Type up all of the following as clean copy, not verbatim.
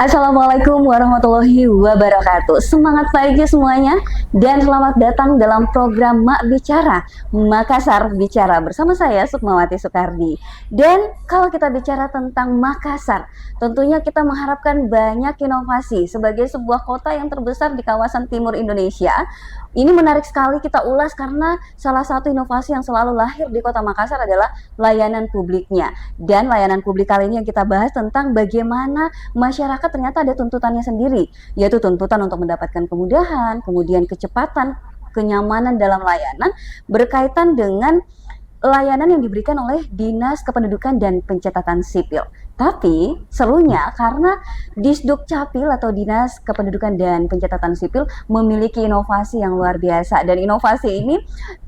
Assalamualaikum warahmatullahi wabarakatuh. Semangat pagi semuanya dan selamat datang dalam program Mak Bicara Makassar Bicara bersama saya Sukmawati Soekardi. Dan kalau kita bicara tentang Makassar, tentunya kita mengharapkan banyak inovasi sebagai sebuah kota yang terbesar di kawasan timur Indonesia. Ini menarik sekali kita ulas karena salah satu inovasi yang selalu lahir di Kota Makassar adalah layanan publiknya. Dan layanan publik kali ini yang kita bahas tentang bagaimana masyarakat ternyata ada tuntutannya sendiri, yaitu tuntutan untuk mendapatkan kemudahan, kemudian kecepatan, kenyamanan dalam layanan berkaitan dengan layanan yang diberikan oleh Dinas Kependudukan dan Pencatatan Sipil. Tapi serunya karena Disduk Capil atau Dinas Kependudukan dan Pencatatan Sipil memiliki inovasi yang luar biasa, dan inovasi ini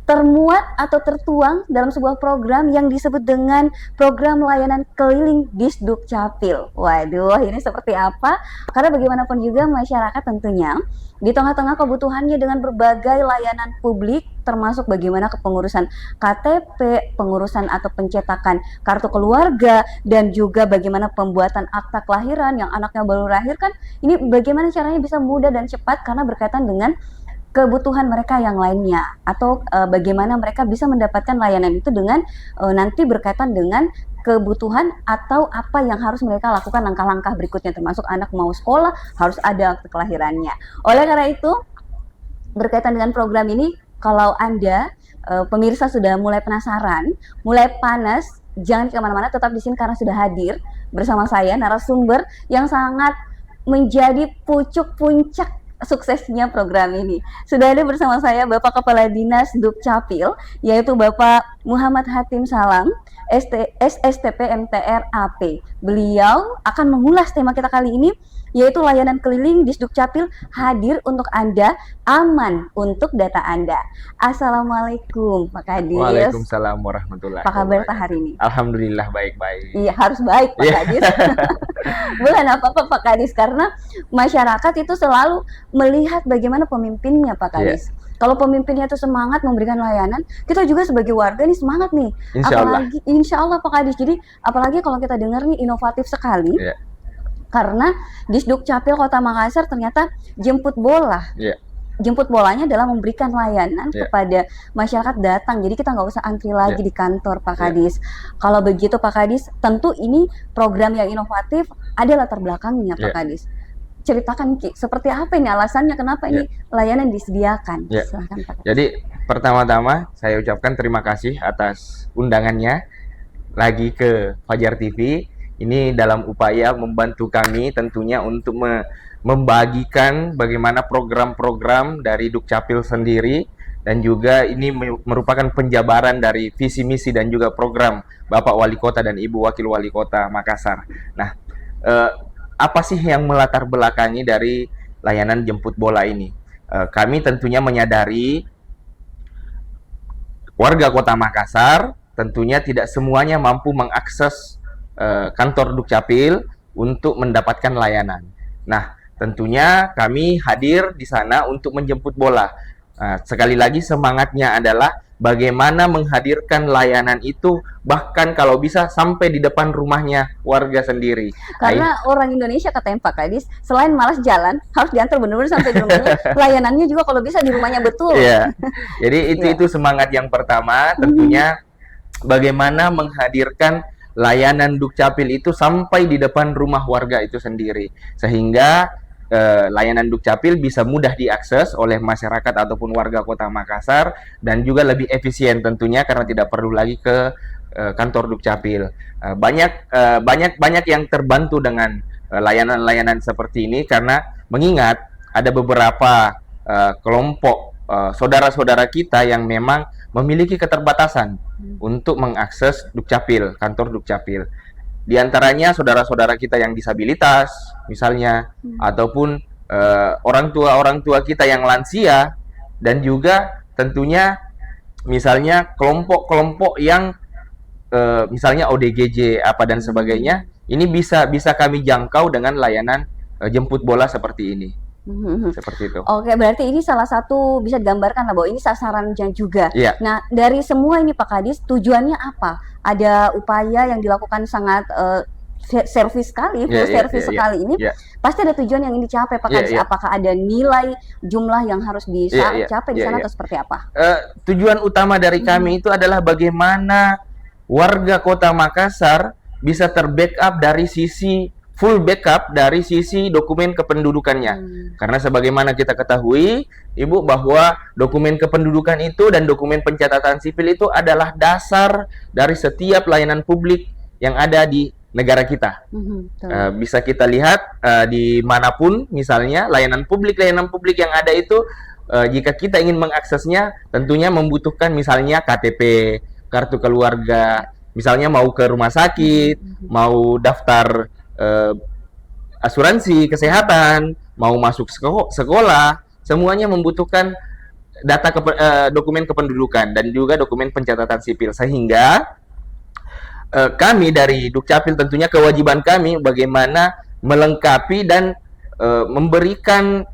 termuat atau tertuang dalam sebuah program yang disebut dengan program layanan keliling Disduk Capil. Waduh, ini seperti apa? Karena bagaimanapun juga masyarakat tentunya di tengah-tengah kebutuhannya dengan berbagai layanan publik, termasuk bagaimana kepengurusan KTP, pengurusan atau pencetakan kartu keluarga, dan juga bagaimana pembuatan akta kelahiran yang anaknya baru lahir, kan ini bagaimana caranya bisa mudah dan cepat karena berkaitan dengan kebutuhan mereka yang lainnya, atau bagaimana mereka bisa mendapatkan layanan itu dengan nanti berkaitan dengan kebutuhan atau apa yang harus mereka lakukan langkah-langkah berikutnya, termasuk anak mau sekolah harus ada akte kelahirannya. Oleh karena itu, berkaitan dengan program ini, kalau Anda pemirsa sudah mulai penasaran, mulai panas, jangan kemana-mana, tetap di sini karena sudah hadir bersama saya narasumber yang sangat menjadi pucuk puncak suksesnya program ini. Sudah ada bersama saya Bapak Kepala Dinas Dukcapil, yaitu Bapak Muhammad Hatim Salam, SSTP MTR AP. Beliau akan mengulas tema kita kali ini, yaitu layanan keliling Disdukcapil hadir untuk Anda, aman untuk data Anda. Assalamualaikum Pak Kadis. Waalaikumsalam warahmatullahi wabarakatuh. Apa kabar Pak hari ini? Alhamdulillah baik-baik. Iya, harus baik Pak Kadis. Bukan apa-apa Pak Kadis, karena masyarakat itu selalu melihat bagaimana pemimpinnya Pak Kadis. Kalau pemimpinnya itu semangat memberikan layanan, kita juga sebagai warga nih semangat nih. Apalagi insya Allah Pak Kadis. Jadi apalagi kalau kita dengar nih inovatif sekali. Karena Disdukcapil Kota Makassar ternyata jemput bola. Jemput bolanya adalah memberikan layanan kepada masyarakat datang. Jadi kita nggak usah antri lagi di kantor Pak Kadis. Kalau begitu Pak Kadis, tentu ini program yang inovatif, ada latar belakangnya Pak Kadis. Ceritakan Ki, seperti apa ini alasannya, kenapa ini layanan disediakan? Silahkan Pak Kadis. Jadi pertama-tama saya ucapkan terima kasih atas undangannya lagi ke Fajar TV. Ini dalam upaya membantu kami tentunya untuk membagikan bagaimana program-program dari Dukcapil sendiri, dan juga ini merupakan penjabaran dari visi misi dan juga program Bapak Wali Kota dan Ibu Wakil Wali Kota Makassar. Nah, apa sih yang melatar belakangi dari layanan jemput bola ini? Kami tentunya menyadari warga Kota Makassar tentunya tidak semuanya mampu mengakses kantor Dukcapil untuk mendapatkan layanan. Nah, tentunya kami hadir di sana untuk menjemput bola. Sekali lagi semangatnya adalah bagaimana menghadirkan layanan itu bahkan kalau bisa sampai di depan rumahnya warga sendiri. Karena orang Indonesia katanya Pak Kadis, selain malas jalan, harus diantar benar-benar sampai di rumahnya. Layanannya juga kalau bisa di rumahnya betul. Jadi itu semangat yang pertama, tentunya bagaimana menghadirkan layanan Dukcapil itu sampai di depan rumah warga itu sendiri, sehingga layanan Dukcapil bisa mudah diakses oleh masyarakat ataupun warga Kota Makassar, dan juga lebih efisien tentunya karena tidak perlu lagi ke kantor Dukcapil. Banyak yang terbantu dengan layanan-layanan seperti ini, karena mengingat ada beberapa kelompok saudara-saudara kita yang memang memiliki keterbatasan untuk mengakses Dukcapil, kantor Dukcapil. Di antaranya saudara-saudara kita yang disabilitas, misalnya, ataupun orang tua kita yang lansia, dan juga tentunya misalnya kelompok-kelompok yang misalnya ODGJ apa dan sebagainya. Ini bisa kami jangkau dengan layanan jemput bola seperti ini. Seperti itu. Oke, berarti ini salah satu bisa digambarkan lah bahwa ini sasarannya juga. Nah, dari semua ini Pak Kadis, tujuannya apa? Ada upaya yang dilakukan sangat servis sekali, full Iya, iya, service iya, iya. sekali ini, Iya. pasti ada tujuan yang ingin dicapai Pak Iya, Kadis. iya. Apakah ada nilai jumlah yang harus Iya, iya. dicapai di Iya, sana iya. atau seperti apa? Tujuan utama dari kami itu adalah bagaimana warga Kota Makassar bisa terbackup dari sisi full backup dari sisi dokumen kependudukannya. Karena sebagaimana kita ketahui, Ibu, bahwa dokumen kependudukan itu dan dokumen pencatatan sipil itu adalah dasar dari setiap layanan publik yang ada di negara kita. Betul. Bisa kita lihat dimanapun, misalnya layanan publik yang ada itu, jika kita ingin mengaksesnya, tentunya membutuhkan misalnya KTP, kartu keluarga, misalnya mau ke rumah sakit, mau daftar asuransi kesehatan, mau masuk sekolah, semuanya membutuhkan data dokumen kependudukan dan juga dokumen pencatatan sipil. Sehingga kami dari Dukcapil tentunya kewajiban kami bagaimana melengkapi dan memberikan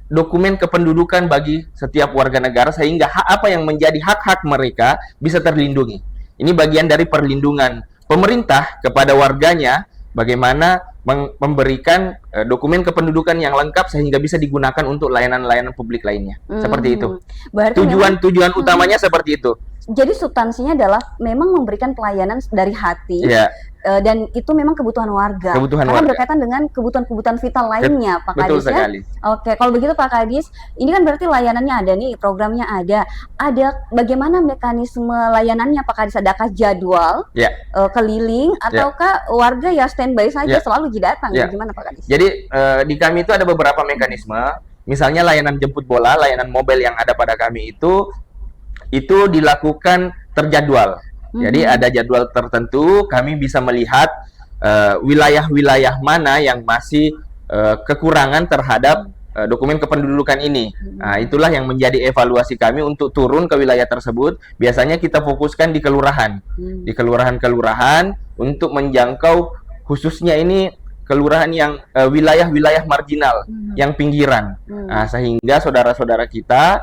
dokumen kependudukan bagi setiap warga negara sehingga apa yang menjadi hak-hak mereka bisa terlindungi. Ini bagian dari perlindungan pemerintah kepada warganya, bagaimana memberikan dokumen kependudukan yang lengkap sehingga bisa digunakan untuk layanan-layanan publik lainnya. Seperti itu. Berarti Tujuan utamanya seperti itu. jadi substansinya adalah memang memberikan pelayanan dari hati. Ya. Dan itu memang kebutuhan warga. Kebutuhan Karena warga. berkaitan dengan kebutuhan-kebutuhan vital lainnya, Pak Betul Kadis ya. sekali. Oke, kalau begitu Pak Kadis, ini kan berarti layanannya ada nih, programnya ada. Ada bagaimana mekanisme layanannya Pak Kadis? Adakah jadwal Ya. keliling ataukah warga ya standby saja Ya. selalu datang? Ya. Gimana Pak Kadis? Jadi di kami itu ada beberapa mekanisme. Misalnya layanan jemput bola, layanan mobile yang ada pada kami itu dilakukan terjadwal. Jadi ada jadwal tertentu, kami bisa melihat wilayah-wilayah mana yang masih kekurangan terhadap dokumen kependudukan ini. Nah, itulah yang menjadi evaluasi kami untuk turun ke wilayah tersebut. Biasanya kita fokuskan di kelurahan. Di kelurahan-kelurahan untuk menjangkau khususnya ini kelurahan yang wilayah-wilayah marginal, yang pinggiran. Nah, sehingga saudara-saudara kita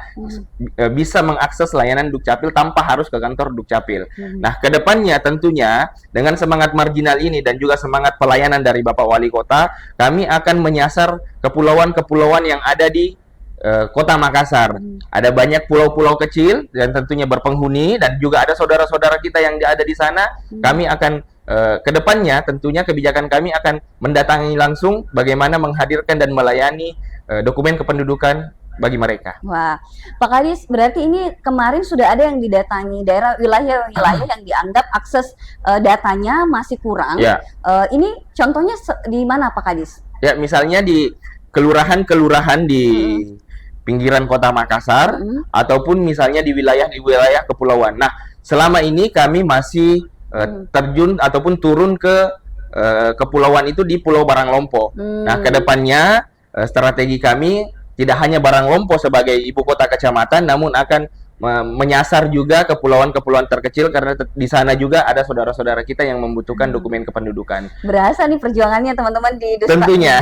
bisa mengakses layanan Dukcapil tanpa harus ke kantor Dukcapil. Nah, kedepannya tentunya dengan semangat marginal ini dan juga semangat pelayanan dari Bapak Wali Kota, kami akan menyasar kepulauan-kepulauan yang ada di Kota Makassar. Ada banyak pulau-pulau kecil dan tentunya berpenghuni, dan juga ada saudara-saudara kita yang ada di sana. Kami akan kedepannya tentunya kebijakan kami akan mendatangi langsung bagaimana menghadirkan dan melayani dokumen kependudukan bagi mereka. Wah, Pak Kadis, berarti ini kemarin sudah ada yang didatangi daerah wilayah-wilayah yang dianggap akses datanya masih kurang. Ya. Ini contohnya di mana Pak Kadis? Ya, misalnya di kelurahan-kelurahan di pinggiran Kota Makassar ataupun misalnya di wilayah kepulauan. Nah, selama ini kami masih terjun ataupun turun ke kepulauan itu di Pulau Baranglompo. Nah, kedepannya strategi kami tidak hanya Baranglompo sebagai ibu kota kecamatan, namun akan menyasar juga kepulauan-kepulauan terkecil karena di sana juga ada saudara-saudara kita yang membutuhkan dokumen kependudukan. Berasa nih perjuangannya teman-teman di Tentunya.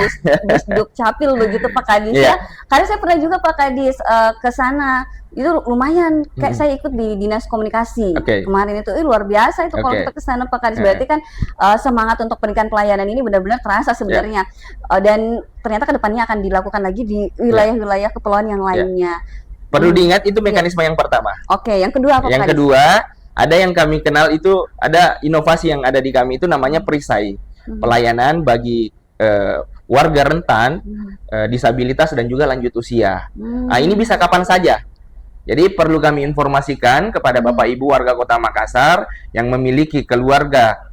Dukcapil begitu Pak Kadis ya. Karena saya pernah juga Pak Kadis ke sana. Itu lumayan kayak saya ikut di Dinas Komunikasi kemarin itu luar biasa itu kalau kita ke sana Pak Kadis. Berarti kan semangat untuk pendidikan pelayanan ini benar-benar terasa sebenarnya. Dan ternyata kedepannya akan dilakukan lagi di wilayah-wilayah kepulauan yang lainnya. Perlu diingat itu mekanisme yang pertama. Oke, yang kedua apa Pak Yang Kadis? kedua, ada yang kami kenal itu ada inovasi yang ada di kami itu namanya perisai. Pelayanan bagi warga rentan, disabilitas dan juga lanjut usia. Nah, ini bisa kapan saja. Jadi perlu kami informasikan kepada Bapak Ibu warga Kota Makassar yang memiliki keluarga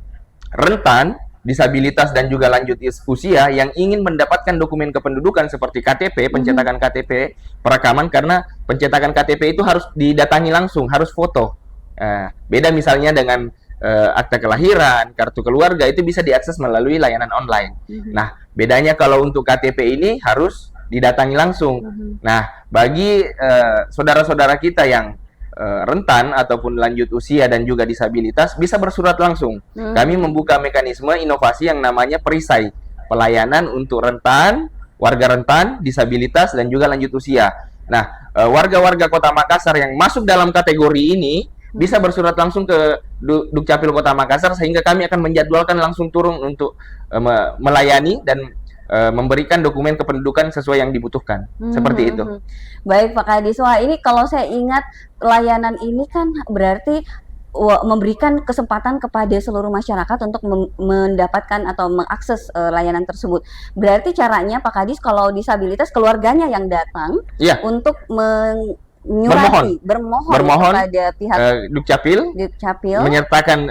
rentan, disabilitas dan juga lanjut usia yang ingin mendapatkan dokumen kependudukan seperti KTP, pencetakan KTP, perekaman, karena pencetakan KTP itu harus didatangi langsung, harus foto. Beda misalnya dengan akta kelahiran, kartu keluarga itu bisa diakses melalui layanan online. Nah, bedanya kalau untuk KTP ini harus didatangi langsung. Nah, bagi saudara-saudara kita yang rentan ataupun lanjut usia dan juga disabilitas bisa bersurat langsung. Kami membuka mekanisme inovasi yang namanya perisai, pelayanan untuk rentan, warga rentan, disabilitas dan juga lanjut usia. Nah, warga-warga Kota Makassar yang masuk dalam kategori ini bisa bersurat langsung ke Dukcapil Kota Makassar, sehingga kami akan menjadwalkan langsung turun untuk melayani dan memberikan dokumen kependudukan sesuai yang dibutuhkan. Seperti itu. Baik Pak Kadis, wah ini kalau saya ingat layanan ini kan berarti memberikan kesempatan kepada seluruh masyarakat untuk mendapatkan atau mengakses layanan tersebut. Berarti caranya Pak Kadis kalau disabilitas keluarganya yang datang untuk bermohon kepada pihak Dukcapil menyertakan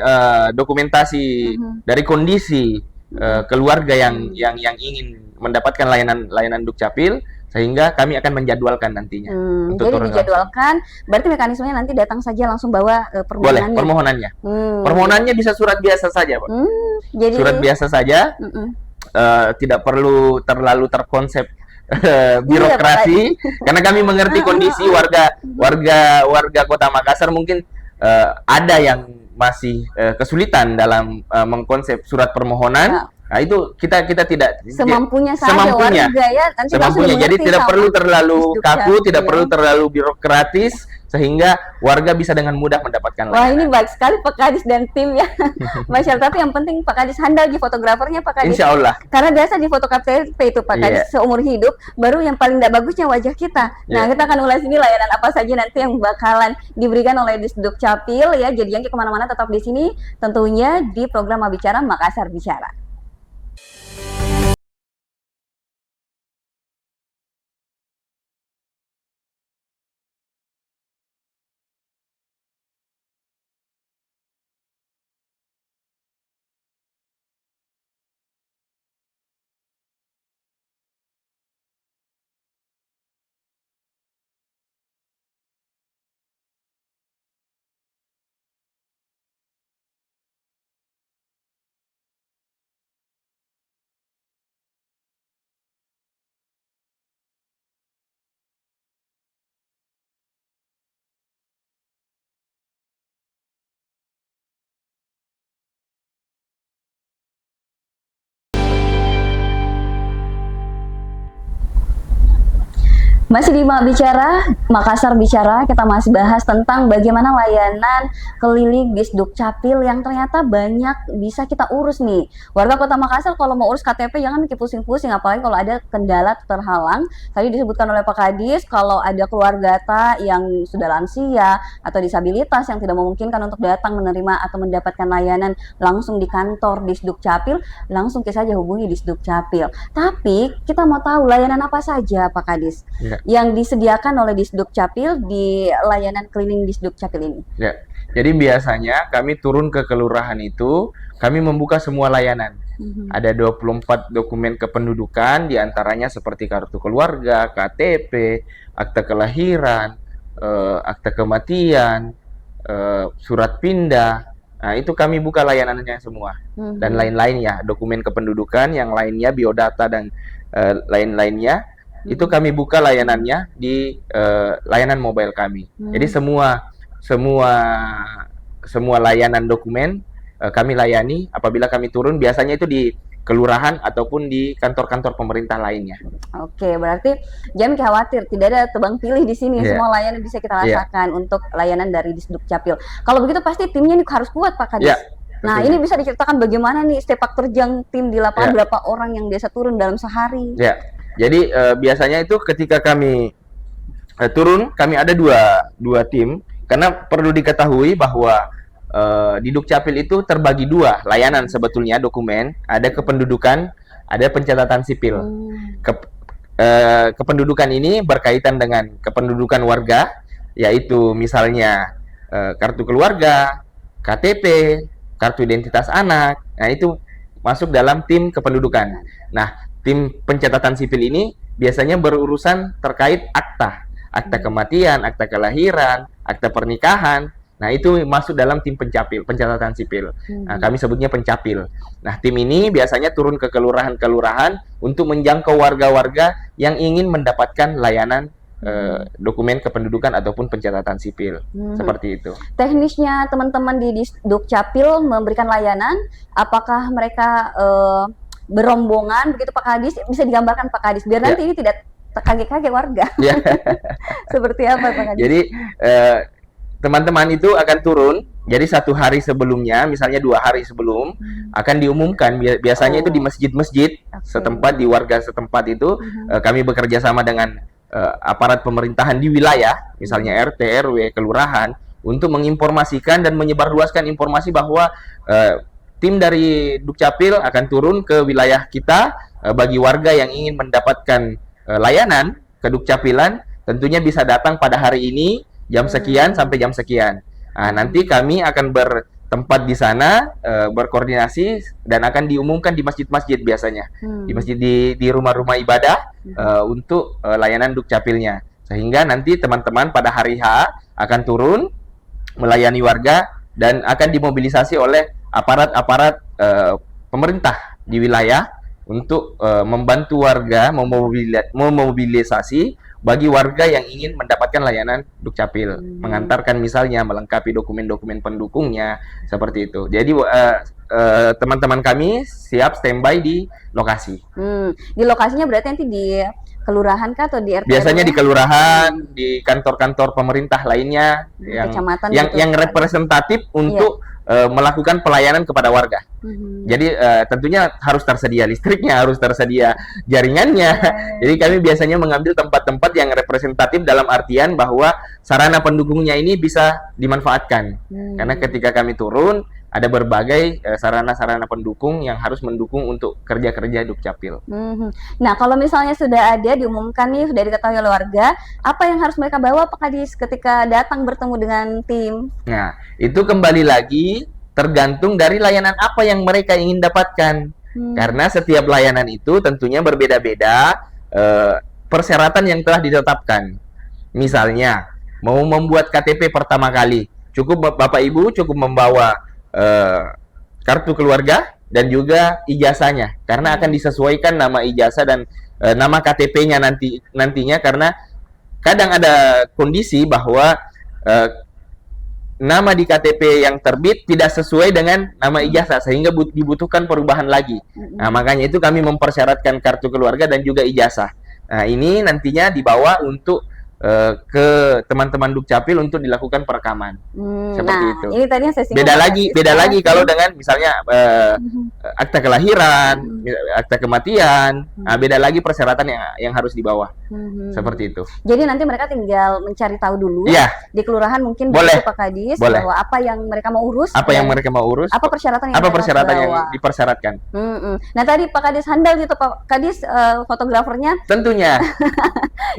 dokumentasi dari kondisi keluarga yang ingin mendapatkan layanan Dukcapil, sehingga kami akan menjadwalkan nantinya. Untuk jadi dijadwalkan, berarti mekanismenya nanti datang saja langsung bawa permohonannya. Boleh, permohonannya. Permohonannya bisa surat biasa saja, Pak. Jadi surat biasa saja, tidak perlu terlalu terkonsep birokrasi, karena kami mengerti kondisi warga Kota Makassar mungkin ada yang masih kesulitan dalam mengkonsep surat permohonan. Nah, itu kita tidak semampunya warga ya, nanti semampunya. Jadi tidak perlu terlalu kaku, tidak perlu terlalu birokratis, sehingga warga bisa dengan mudah mendapatkan layanan. Wah, ini baik sekali Pak Kadis dan tim ya. Masya Allah, tapi yang penting Pak Kadis handal di fotografernya Pak Kadis. Insya Allah. Karena biasa di foto KTP itu Pak Kadis seumur hidup, baru yang paling tidak bagusnya wajah kita. Nah, kita akan ulas ini layanan apa saja nanti yang bakalan diberikan oleh Disdukcapil ya. Jadi yang kemana-mana tetap di sini, tentunya di program Bicara Makassar Bicara. Masih di Mak Bicara, Makassar Bicara, kita masih bahas tentang bagaimana layanan keliling Disdukcapil yang ternyata banyak bisa kita urus nih. Warga Kota Makassar kalau mau urus KTP jangan mikir pusing-pusing, apalagi kalau ada kendala terhalang. Tadi disebutkan oleh Pak Kadis, kalau ada keluarga yang sudah lansia atau disabilitas yang tidak memungkinkan untuk datang menerima atau mendapatkan layanan langsung di kantor Disdukcapil, langsung saja hubungi Disdukcapil. Tapi kita mau tahu layanan apa saja Pak Kadis yang disediakan oleh Disdukcapil di layanan keliling Disdukcapil ini? Ya, jadi biasanya kami turun ke kelurahan itu, kami membuka semua layanan. Ada 24 dokumen kependudukan, diantaranya seperti kartu keluarga, KTP, akta kelahiran, akta kematian, surat pindah. Nah, itu kami buka layanannya semua. Dan lain-lainnya, dokumen kependudukan, yang lainnya biodata dan lain-lainnya. Itu kami buka layanannya di layanan mobile kami. Jadi semua layanan dokumen kami layani apabila kami turun, biasanya itu di kelurahan ataupun di kantor-kantor pemerintah lainnya. Oke, berarti jangan khawatir, tidak ada tebang pilih di sini. Semua layanan bisa kita rasakan untuk layanan dari Disdukcapil. Kalau begitu pasti timnya ini harus kuat Pak Kadis. Nah, ini bisa diceritakan bagaimana nih sepak terjang tim di lapangan, berapa orang yang biasa turun dalam sehari? Jadi biasanya itu ketika kami turun, kami ada dua tim, karena perlu diketahui bahwa di Dukcapil itu terbagi dua layanan sebetulnya dokumen, ada kependudukan, ada pencatatan sipil. Kependudukan ini berkaitan dengan kependudukan warga, yaitu misalnya kartu keluarga, KTP, kartu identitas anak. Nah, itu masuk dalam tim kependudukan. Nah, tim pencatatan sipil ini biasanya berurusan terkait akta kematian, akta kelahiran, akta pernikahan. Nah, itu masuk dalam tim pencatatan sipil. Nah, kami sebutnya pencapil. Nah, tim ini biasanya turun ke kelurahan-kelurahan untuk menjangkau warga-warga yang ingin mendapatkan layanan dokumen kependudukan ataupun pencatatan sipil. Seperti itu. Teknisnya teman-teman di Disdukcapil memberikan layanan, apakah mereka berombongan begitu Pak Kadis? Bisa digambarkan Pak Kadis biar nanti ini tidak kaget-kaget warga. Seperti apa Pak Kadis? Jadi teman-teman itu akan turun. Jadi 1 hari sebelumnya, misalnya 2 hari sebelum, akan diumumkan. Biasanya itu di masjid-masjid setempat, di warga setempat itu kami bekerja sama dengan aparat pemerintahan di wilayah, misalnya RT, RW, kelurahan, untuk menginformasikan dan menyebarluaskan informasi bahwa tim dari Dukcapil akan turun ke wilayah kita. Bagi warga yang ingin mendapatkan layanan ke Dukcapilan, tentunya bisa datang pada hari ini jam sekian sampai jam sekian. Nah, nanti kami akan bertempat di sana, berkoordinasi, dan akan diumumkan di masjid-masjid biasanya, di masjid, di rumah-rumah ibadah untuk layanan Dukcapilnya. Sehingga nanti teman-teman pada hari H akan turun melayani warga dan akan dimobilisasi oleh aparat-aparat pemerintah di wilayah untuk membantu warga, memobilisasi bagi warga yang ingin mendapatkan layanan Dukcapil, mengantarkan misalnya, melengkapi dokumen-dokumen pendukungnya, seperti itu. Jadi teman-teman kami siap standby di lokasi. Di lokasinya berarti nanti di kelurahan kah atau di RT? Biasanya di kelurahan, di kantor-kantor pemerintah lainnya kecamatan yang representatif untuk melakukan pelayanan kepada warga. Jadi tentunya harus tersedia listriknya, harus tersedia jaringannya. Jadi kami biasanya mengambil tempat-tempat yang representatif dalam artian bahwa sarana pendukungnya ini bisa dimanfaatkan. Karena ketika kami turun, ada berbagai sarana-sarana pendukung yang harus mendukung untuk kerja-kerja Dukcapil. Nah, kalau misalnya sudah ada diumumkan nih, sudah diketahui oleh warga, apa yang harus mereka bawa Pak Kadis ketika datang bertemu dengan tim? Nah, itu kembali lagi tergantung dari layanan apa yang mereka ingin dapatkan. Karena setiap layanan itu tentunya berbeda-beda persyaratan yang telah ditetapkan. Misalnya, mau membuat KTP pertama kali, cukup Bapak Ibu cukup membawa kartu keluarga dan juga ijazahnya, karena akan disesuaikan nama ijazah dan nama KTP-nya nantinya, karena kadang ada kondisi bahwa nama di KTP yang terbit tidak sesuai dengan nama ijazah, sehingga dibutuhkan perubahan lagi. Nah, makanya itu kami mempersyaratkan kartu keluarga dan juga ijazah. Nah, ini nantinya dibawa untuk ke teman-teman Dukcapil untuk dilakukan perekaman. Seperti itu. Ini tadi yang saya singgung. Beda lagi kalau dengan misalnya akta kelahiran, akta kematian. Nah, beda lagi persyaratan yang harus dibawa. Seperti itu. Jadi nanti mereka tinggal mencari tahu dulu di kelurahan mungkin boleh, Pak Kadis boleh, bahwa apa yang mereka mau urus, apa persyaratan yang dipersyaratkan. Nah, tadi Pak Kadis handal gitu, Pak Kadis fotografernya. Tentunya.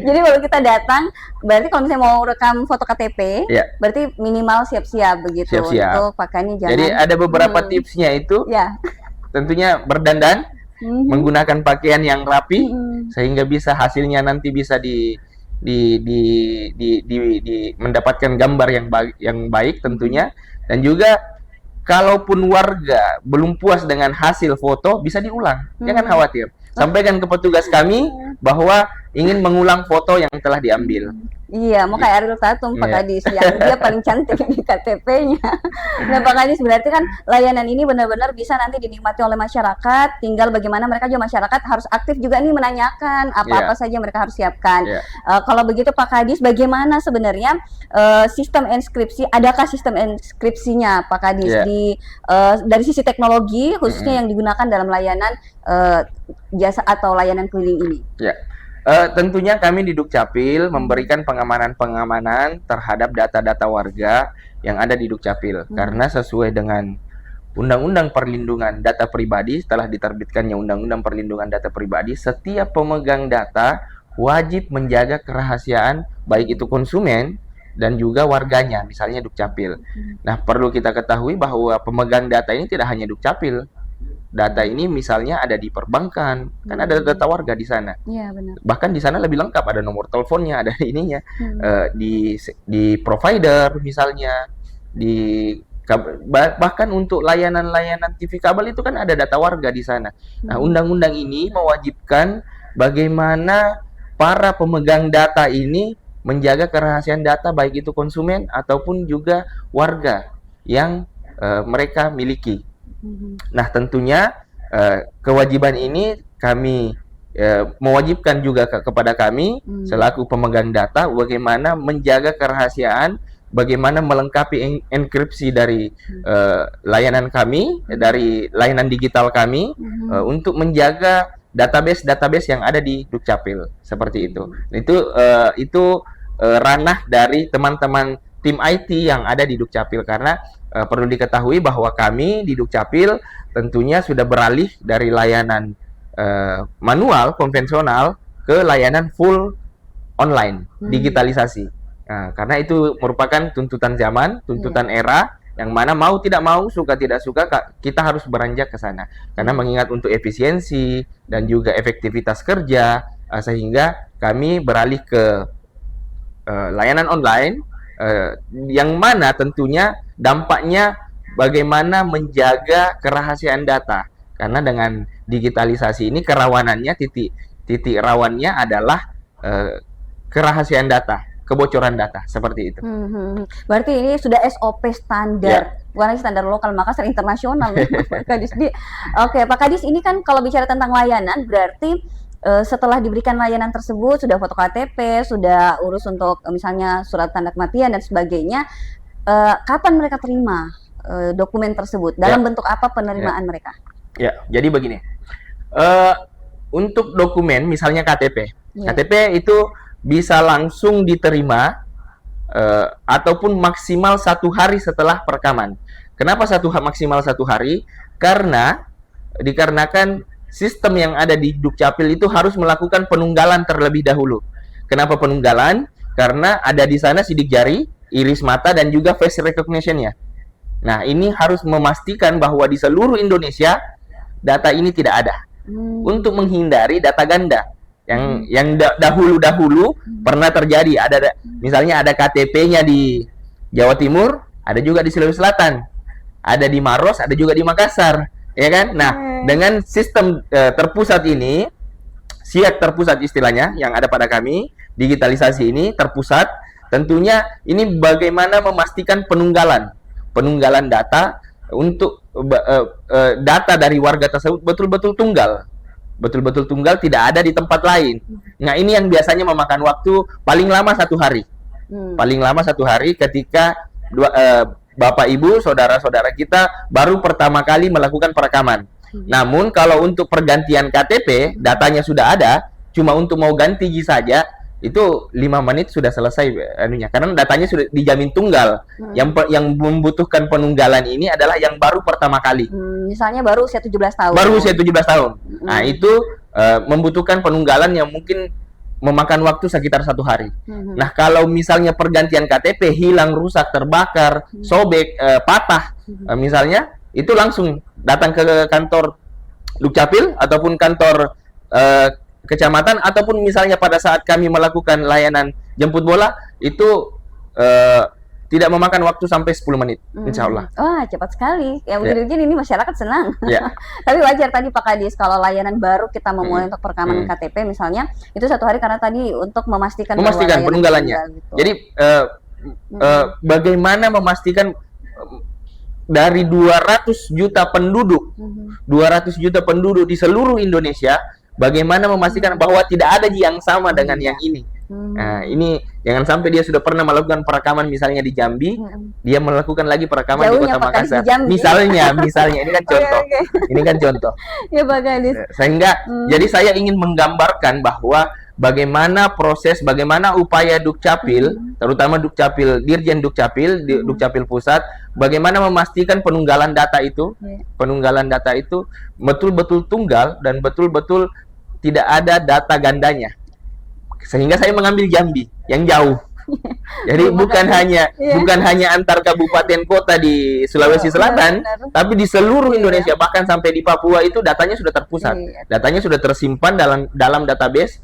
Jadi kalau kita datang, berarti kalau misalnya mau rekam foto KTP, berarti minimal siap-siap begitu untuk pakaiannya jangan. Jadi ada beberapa tipsnya itu. Tentunya berdandan, menggunakan pakaian yang rapi, sehingga bisa hasilnya nanti bisa mendapatkan gambar yang baik tentunya. Dan juga kalaupun warga belum puas dengan hasil foto, bisa diulang. Jangan khawatir. Sampaikan ke petugas kami bahwa ingin mengulang foto yang telah diambil. Iya, mau kayak Ariel Tatum, Pak Kadis, yang dia paling cantik di KTP-nya. Nah, Pak Kadis, berarti kan layanan ini benar-benar bisa nanti dinikmati oleh masyarakat. Tinggal bagaimana mereka juga, masyarakat harus aktif juga nih menanyakan apa-apa saja mereka harus siapkan. Kalau begitu Pak Kadis, bagaimana sebenarnya sistem inskripsi? Adakah sistem inskripsinya Pak Kadis dari sisi teknologi khususnya yang digunakan dalam layanan jasa atau layanan keliling ini? Tentunya kami di Dukcapil memberikan pengamanan terhadap data-data warga yang ada di Dukcapil. Karena sesuai dengan Undang-Undang Perlindungan Data Pribadi, setelah diterbitkannya Undang-Undang Perlindungan Data Pribadi, setiap pemegang data wajib menjaga kerahasiaan baik itu konsumen dan juga warganya, misalnya Dukcapil. Nah, perlu kita ketahui bahwa pemegang data ini tidak hanya Dukcapil. Data ini misalnya ada di perbankan, kan ada data warga di sana. Iya, benar. Bahkan di sana lebih lengkap, ada nomor teleponnya, ada ininya. Di provider misalnya, bahkan untuk layanan-layanan TV kabel itu kan ada data warga di sana. Nah, undang-undang ini mewajibkan bagaimana para pemegang data ini menjaga kerahasiaan data baik itu konsumen ataupun juga warga yang mereka miliki. Nah, tentunya kewajiban ini kami mewajibkan juga kepada kami selaku pemegang data bagaimana menjaga kerahasiaan bagaimana melengkapi enkripsi dari layanan kami, dari layanan digital kami, untuk menjaga database yang ada di Dukcapil, seperti itu. Itu ranah dari teman-teman tim IT yang ada di Dukcapil, karena perlu diketahui bahwa kami di Dukcapil tentunya sudah beralih dari layanan manual konvensional ke layanan full online, digitalisasi. Nah, karena itu merupakan tuntutan zaman, tuntutan era, yang mana mau tidak mau, suka tidak suka, kita harus beranjak ke sana. Karena mengingat untuk efisiensi dan juga efektivitas kerja, sehingga kami beralih ke layanan online, yang mana tentunya dampaknya bagaimana menjaga kerahasiaan data. Karena dengan digitalisasi ini kerawanannya, titik rawannya adalah kerahasiaan data, kebocoran data, seperti itu. Berarti ini sudah SOP standar, bukan lagi standar lokal, Makassar internasional nih, Pak Kadis. Oke, Pak Kadis, ini kan kalau bicara tentang layanan, berarti setelah diberikan layanan tersebut, sudah foto KTP, sudah urus untuk misalnya surat tanda kematian dan sebagainya, kapan mereka terima dokumen tersebut? Dalam bentuk apa penerimaan mereka? Ya, jadi begini, untuk dokumen misalnya KTP, KTP itu bisa langsung diterima ataupun maksimal 1 hari setelah perekaman. Kenapa maksimal 1 hari? Dikarenakan sistem yang ada di Dukcapil itu harus melakukan penunggalan terlebih dahulu. Kenapa penunggalan? Karena ada di sana sidik jari, iris mata, dan juga face recognition-nya. Nah, ini harus memastikan bahwa di seluruh Indonesia data ini tidak ada, untuk menghindari data ganda. Yang dahulu pernah terjadi, misalnya ada KTP-nya di Jawa Timur, ada juga di Sulawesi Selatan, ada di Maros, ada juga di Makassar, ya kan? Nah, dengan sistem terpusat ini, SIAK terpusat istilahnya yang ada pada kami, digitalisasi ini terpusat, tentunya ini bagaimana memastikan penunggalan data untuk data dari warga tersebut betul-betul tunggal. Betul-betul tunggal, tidak ada di tempat lain. Nah, ini yang biasanya memakan waktu paling lama 1 hari. Paling lama 1 hari ketika Bapak Ibu, saudara-saudara kita baru pertama kali melakukan perekaman. Namun kalau untuk pergantian KTP, datanya sudah ada, cuma untuk mau ganti saja, itu 5 menit sudah selesai anunya, karena datanya sudah dijamin tunggal. Yang membutuhkan penunggalan ini adalah yang baru pertama kali. Misalnya baru usia 17 tahun. Baru usia 17 tahun. Nah, itu membutuhkan penunggalan yang mungkin memakan waktu sekitar 1 hari. Nah, kalau misalnya pergantian KTP hilang, rusak, terbakar, sobek, patah, misalnya, itu langsung datang ke kantor Dukcapil ataupun kantor kecamatan, ataupun misalnya pada saat kami melakukan layanan jemput bola, itu tidak memakan waktu sampai 10 menit, insya Allah. Wah, cepat sekali. Ya, begini ini masyarakat senang. Ya. Tapi wajar tadi Pak Kadis, kalau layanan baru kita memulai untuk perekaman KTP misalnya, itu 1 hari karena tadi untuk memastikan penunggalannya. Gitu. Jadi bagaimana memastikan dari 200 juta penduduk, 200 juta penduduk di seluruh Indonesia, bagaimana memastikan bahwa tidak ada yang sama dengan yang ini. Nah, ini jangan sampai dia sudah pernah melakukan perekaman misalnya di Jambi, dia melakukan lagi perekaman di Kota Makassar. Misalnya ini kan contoh. Ini kan contoh. Ya, Pak Kadis. Sehingga jadi saya ingin menggambarkan bahwa bagaimana upaya Dukcapil, terutama Dirjen Dukcapil, Dukcapil Pusat, bagaimana memastikan penunggalan data itu betul-betul tunggal dan betul-betul tidak ada data gandanya. Sehingga saya mengambil Jambi yang jauh. Jadi bukan hanya antar kabupaten kota di Sulawesi Selatan, tapi di seluruh Indonesia, bahkan sampai di Papua itu datanya sudah terpusat. Datanya sudah tersimpan dalam database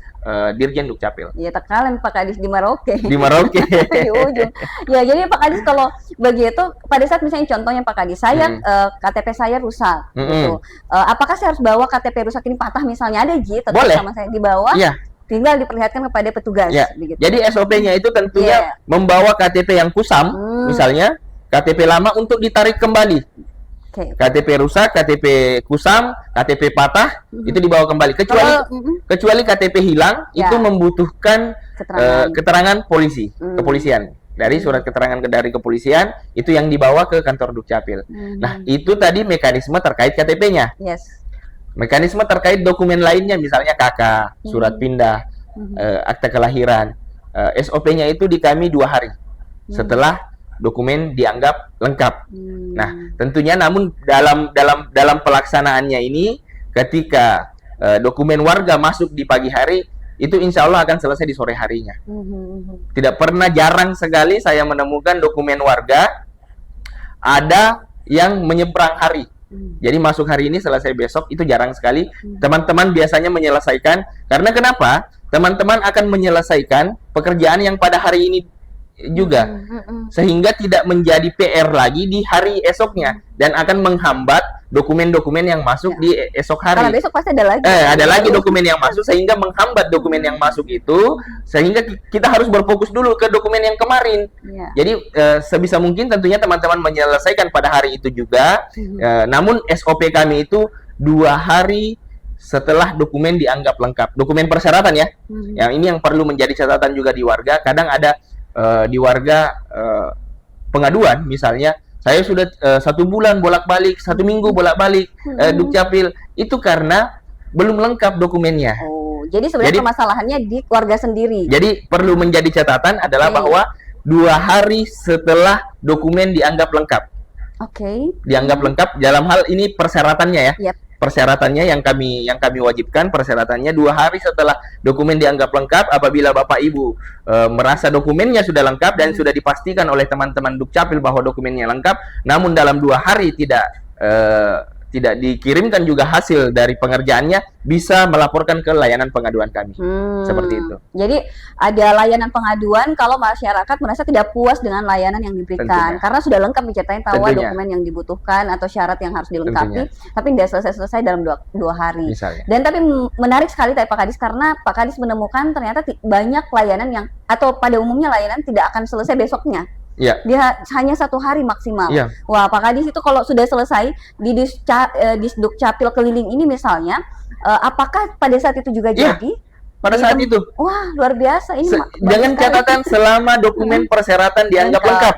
Dirjen Dukcapil. Ya, terkalen Pak Kadis di Merauke. Di Merauke. Di ujung. Ya, jadi Pak Kadis kalau begitu, pada saat misalnya contohnya Pak Kadis, saya KTP saya rusak, gitu. Apakah saya harus bawa KTP rusak ini patah misalnya, ada tetap sama saya dibawa? Iya. Tinggal diperlihatkan kepada petugas. Ya. Begitu. Jadi SOP-nya itu tentunya membawa KTP yang kusam, misalnya KTP lama untuk ditarik kembali. KTP rusak, KTP kusam, KTP patah, itu dibawa kembali. Kecuali KTP hilang, itu membutuhkan keterangan kepolisian. dari surat keterangan dari kepolisian itu yang dibawa ke kantor Dukcapil. Nah, itu tadi mekanisme terkait KTP-nya. Yes. Mekanisme terkait dokumen lainnya, misalnya KK, surat pindah, akta kelahiran, SOP-nya itu di kami 2 hari setelah dokumen dianggap lengkap. Nah, tentunya namun dalam pelaksanaannya ini, ketika dokumen warga masuk di pagi hari, itu insya Allah akan selesai di sore harinya. Tidak pernah, jarang sekali saya menemukan dokumen warga ada yang menyeberang hari. Jadi masuk hari ini selesai besok, itu jarang sekali. Teman-teman biasanya menyelesaikan, karena kenapa? Teman-teman akan menyelesaikan pekerjaan yang pada hari ini juga, sehingga tidak menjadi PR lagi di hari esoknya dan akan menghambat dokumen-dokumen yang masuk di esok hari. Karena besok pasti ada lagi. Ada lagi dokumen yang masuk, sehingga menghambat dokumen yang masuk itu, sehingga kita harus berfokus dulu ke dokumen yang kemarin. Jadi sebisa mungkin tentunya teman-teman menyelesaikan pada hari itu juga. Namun SOP kami itu 2 hari setelah dokumen dianggap lengkap. Dokumen persyaratan ya. Yang ini yang perlu menjadi catatan juga di warga. Kadang ada di warga pengaduan, misalnya saya sudah 1 bulan bolak-balik, 1 minggu bolak-balik Dukcapil, itu karena belum lengkap dokumennya. Jadi sebenarnya permasalahannya di keluarga sendiri. Jadi perlu menjadi catatan adalah bahwa 2 hari setelah dokumen dianggap lengkap. Dianggap lengkap dalam hal ini persyaratannya ya. Persyaratannya yang kami wajibkan, persyaratannya 2 hari setelah dokumen dianggap lengkap. Apabila Bapak Ibu merasa dokumennya sudah lengkap dan sudah dipastikan oleh teman-teman Dukcapil bahwa dokumennya lengkap, namun dalam 2 hari tidak dikirimkan juga hasil dari pengerjaannya, bisa melaporkan ke layanan pengaduan kami. Seperti itu. Jadi ada layanan pengaduan kalau masyarakat merasa tidak puas dengan layanan yang diberikan. Karena sudah lengkap diceritain tahu dokumen yang dibutuhkan atau syarat yang harus dilengkapi, tapi tidak selesai dalam 2 hari. Misalnya. Dan tapi menarik sekali tadi Pak Kadis, karena Pak Kadis menemukan ternyata banyak layanan yang, atau pada umumnya layanan tidak akan selesai besoknya. Dia hanya 1 hari maksimal. Wah, Pak Kadis, itu kalau sudah selesai di Dukcapil keliling ini misalnya, apakah pada saat itu juga jadi? Pada saat itu. Wah, luar biasa ini. Dengan catatan selama dokumen persyaratan dianggap lengkap.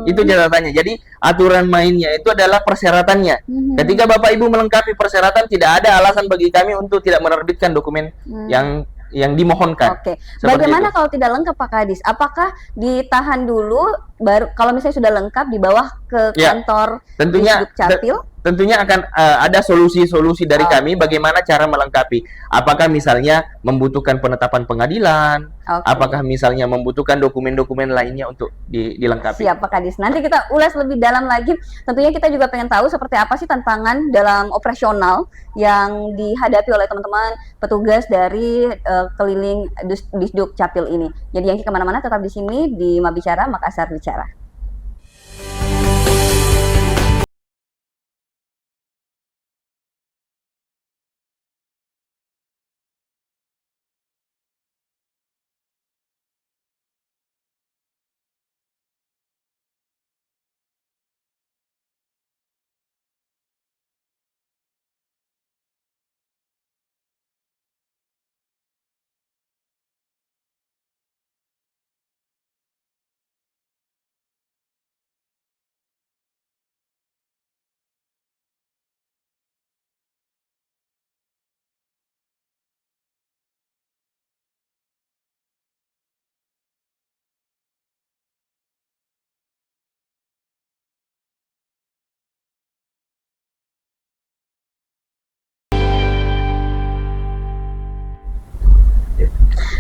Itu catatannya. Jadi aturan mainnya itu adalah persyaratannya. Ketika Bapak Ibu melengkapi persyaratan, tidak ada alasan bagi kami untuk tidak menerbitkan dokumen yang dimohonkan. Bagaimana kalau tidak lengkap Pak Kadis? Apakah ditahan dulu, baru kalau misalnya sudah lengkap dibawa ke kantor Dukcapil? Tentunya akan ada solusi-solusi dari kami bagaimana cara melengkapi. Apakah misalnya membutuhkan penetapan pengadilan, apakah misalnya membutuhkan dokumen-dokumen lainnya untuk dilengkapi. Siap Pak Kadis. Nanti kita ulas lebih dalam lagi. Tentunya kita juga pengen tahu seperti apa sih tantangan dalam operasional yang dihadapi oleh teman-teman petugas dari keliling Dukcapil ini. Jadi yang kemana-mana tetap di sini di Mabicara, Makassar Bicara.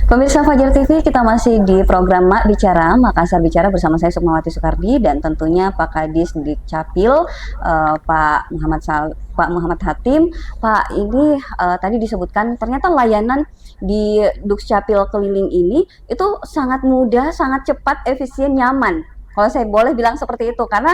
Pemirsa Fajar TV, kita masih di program Mak Bicara, Makassar Bicara bersama saya Sukmawati Soekardi dan tentunya Pak Kadis Dukcapil, Pak Muhammad Hatim. Pak, ini tadi disebutkan ternyata layanan di Dukcapil keliling ini itu sangat mudah, sangat cepat, efisien, nyaman. Kalau saya boleh bilang seperti itu, karena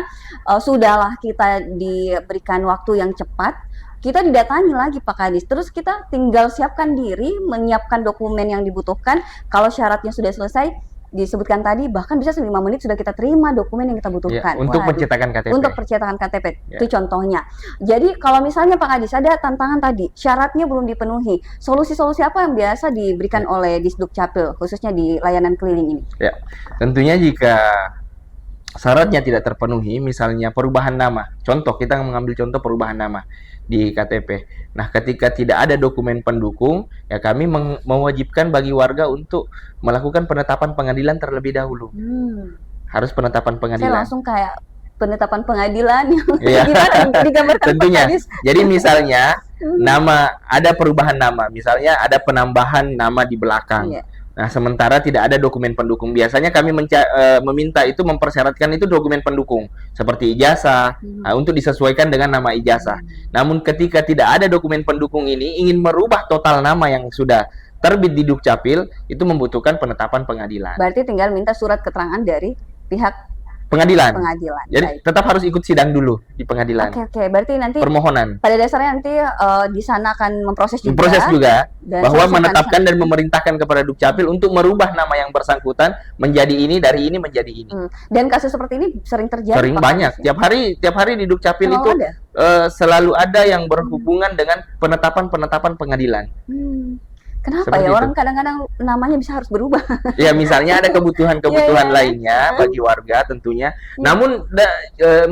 sudahlah kita diberikan waktu yang cepat, kita didatangi lagi Pak Kadis, terus kita tinggal siapkan diri, menyiapkan dokumen yang dibutuhkan. Kalau syaratnya sudah selesai, disebutkan tadi bahkan bisa 5 menit sudah kita terima dokumen yang kita Ya, butuhkan. untuk Waduh. pencetakan KTP. Untuk percetakan KTP Ya. itu contohnya. Jadi kalau misalnya Pak Kadis ada tantangan tadi, syaratnya belum dipenuhi, solusi-solusi apa yang biasa diberikan oleh Disduk Capil khususnya di layanan keliling ini? Ya, tentunya jika syaratnya tidak terpenuhi, misalnya perubahan nama. Contoh, kita mengambil contoh perubahan nama di KTP. Nah, ketika tidak ada dokumen pendukung, ya kami mewajibkan bagi warga untuk melakukan penetapan pengadilan terlebih dahulu. Harus penetapan Saya pengadilan. langsung kayak penetapan pengadilan Iya. gimana yang digambarkan Pak Tentunya. Kadis? Jadi misalnya ada perubahan nama, misalnya ada penambahan nama di belakang. Iya. Nah, sementara tidak ada dokumen pendukung. Biasanya kami meminta itu mempersyaratkan itu dokumen pendukung seperti ijazah untuk disesuaikan dengan nama ijazah. Namun ketika tidak ada dokumen pendukung ini, ingin merubah total nama yang sudah terbit di Dukcapil, itu membutuhkan penetapan pengadilan. Berarti tinggal minta surat keterangan dari pihak Pengadilan. pengadilan. Jadi tetap harus ikut sidang dulu di pengadilan. Oke, berarti nanti Permohonan. pada dasarnya nanti di sana akan memproses juga. Proses juga dan bahwa selesaikan menetapkan dan memerintahkan kepada Dukcapil untuk merubah nama yang bersangkutan menjadi ini, dari ini menjadi ini. Dan kasus seperti ini sering terjadi. Sering Pak banyak. Kadis, ya? Tiap hari di Dukcapil Selalu itu ada? selalu ada yang berhubungan dengan penetapan pengadilan. Kenapa Seperti ya itu. orang kadang-kadang namanya bisa harus berubah? Ya, misalnya ada kebutuhan-kebutuhan Iya. lainnya bagi warga tentunya. Namun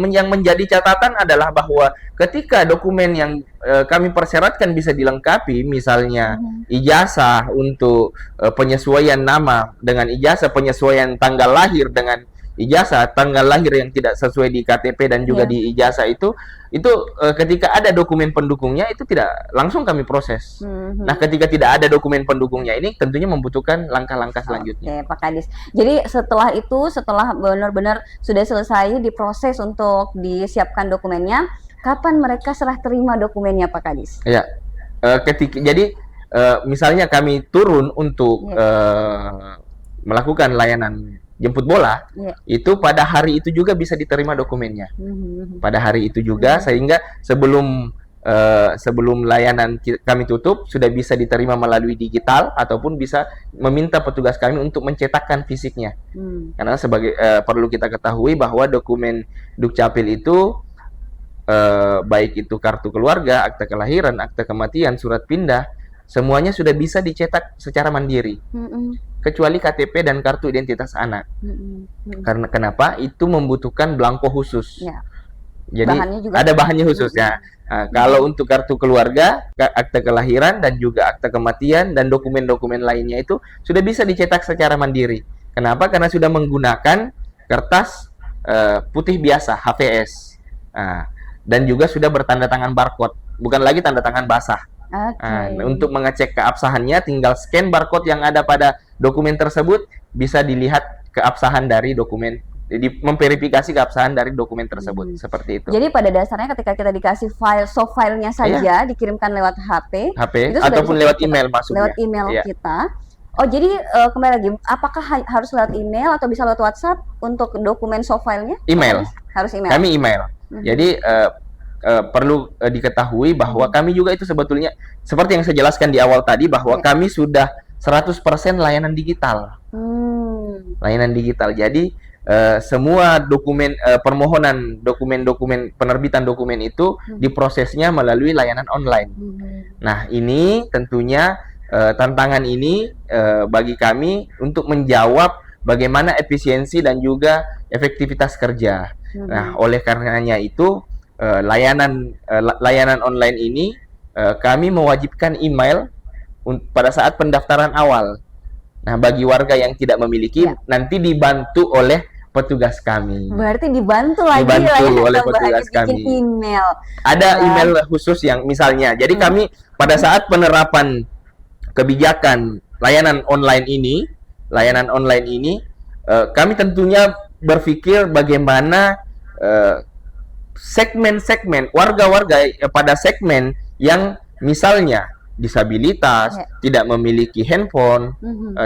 yang menjadi catatan adalah bahwa ketika dokumen yang kami persyaratkan bisa dilengkapi, misalnya ijazah untuk penyesuaian nama dengan ijazah, penyesuaian tanggal lahir dengan ijazah, tanggal lahir yang tidak sesuai di KTP dan juga di ijazah itu ketika ada dokumen pendukungnya itu tidak langsung kami proses. Nah, ketika tidak ada dokumen pendukungnya ini tentunya membutuhkan langkah-langkah selanjutnya. Oke, Pak Kadis. Jadi setelah benar-benar sudah selesai diproses untuk disiapkan dokumennya, kapan mereka serah terima dokumennya, Pak Kadis? Ya, jadi misalnya kami turun untuk melakukan layanan jemput bola, itu pada hari itu juga bisa diterima dokumennya. Pada hari itu juga, sehingga sebelum layanan kami tutup sudah bisa diterima melalui digital ataupun bisa meminta petugas kami untuk mencetakkan fisiknya. Karena perlu kita ketahui bahwa dokumen Dukcapil itu baik itu kartu keluarga, akta kelahiran, akta kematian, surat pindah, semuanya sudah bisa dicetak secara mandiri. Kecuali KTP dan kartu identitas anak. Karena kenapa? Itu membutuhkan belangko khusus. Jadi bahannya juga ada bahannya khusus ya. Nah, kalau untuk kartu keluarga, akta kelahiran dan juga akta kematian dan dokumen-dokumen lainnya itu sudah bisa dicetak secara mandiri. Kenapa? Karena sudah menggunakan kertas putih biasa HVS. Dan juga sudah bertanda tangan barcode, bukan lagi tanda tangan basah. Untuk mengecek keabsahannya tinggal scan barcode yang ada pada dokumen tersebut, bisa dilihat keabsahan dari dokumen, memverifikasi keabsahan dari dokumen tersebut. Seperti itu. Jadi pada dasarnya ketika kita dikasih soft filenya saja dikirimkan lewat HP itu ataupun lewat email masuknya. Lewat email kita. Oh, jadi kembali lagi, apakah harus lewat email atau bisa lewat WhatsApp untuk dokumen soft filenya? Email. Harus email. Kami email. Jadi perlu diketahui bahwa kami juga itu sebetulnya seperti yang saya jelaskan di awal tadi bahwa kami sudah 100% layanan digital. Layanan digital. Jadi semua dokumen permohonan dokumen penerbitan dokumen itu diprosesnya melalui layanan online. Nah, ini tentunya tantangan ini bagi kami untuk menjawab bagaimana efisiensi dan juga efektivitas kerja. Nah, oleh karenanya itu layanan online ini kami mewajibkan email pada saat pendaftaran awal. Nah, bagi warga yang tidak memiliki nanti dibantu oleh petugas kami. Berarti dibantu oleh petugas kami. Email. Ada email khusus yang misalnya. Jadi kami pada saat penerapan kebijakan layanan online ini, kami tentunya berpikir bagaimana segmen-segmen warga-warga pada segmen yang misalnya disabilitas, tidak memiliki handphone,